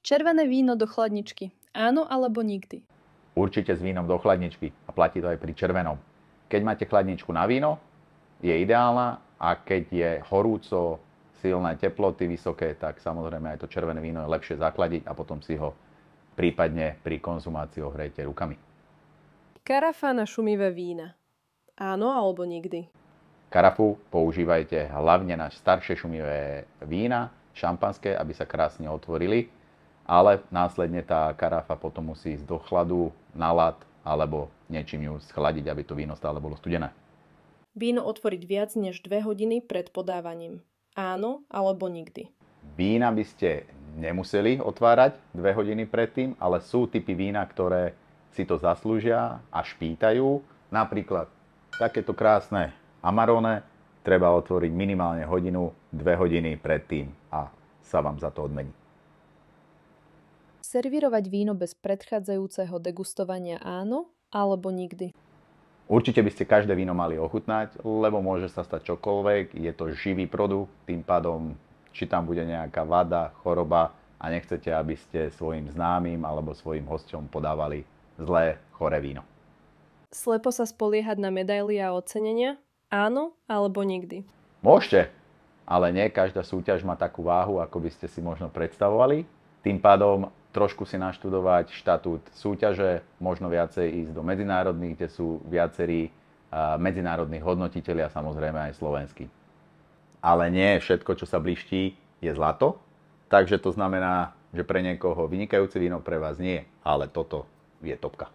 Červené víno do chladničky. Áno alebo nikdy? Určite s vínom do chladničky a platí to aj pri červenom. Keď máte chladničku na víno, je ideálna, a keď je horúco, silné teploty vysoké, tak samozrejme aj to červené víno je lepšie zachladiť a potom si ho prípadne pri konzumácii ohrejete rukami. Karafa na šumivé vína. Áno alebo nikdy? Karafu používajte hlavne na staršie šumivé vína, šampanské, aby sa krásne otvorili, ale následne tá karafa potom musí ísť do chladu, na ľad alebo niečím ju schladiť, aby to víno stále bolo studené. Víno otvoriť viac než 2 hodiny pred podávaním. Áno alebo nikdy? Vína by ste nemuseli otvárať 2 hodiny predtým, ale sú typy vína, ktoré si to zaslúžia a špítajú. Napríklad takéto krásne Amarone treba otvoriť minimálne hodinu, 2 hodiny predtým a sa vám za to odmení. Servírovať víno bez predchádzajúceho degustovania áno alebo nikdy? Určite by ste každé víno mali ochutnať, lebo môže sa stať čokoľvek, je to živý produkt, tým pádom či tam bude nejaká vada, choroba a nechcete, aby ste svojim známym alebo svojim hosťom podávali zlé, choré víno. Slepo sa spoliehať na medaily a ocenenia? Áno alebo nikdy? Môžete, ale nie každá súťaž má takú váhu, ako by ste si možno predstavovali. Tým pádom trošku si naštudovať štatút súťaže, možno viacej ísť do medzinárodných, kde sú viacerí medzinárodní hodnotitelia, samozrejme aj slovenskí. Ale nie všetko, čo sa bliští, je zlato. Takže to znamená, že pre niekoho vynikajúce víno, pre vás nie, ale toto je topka.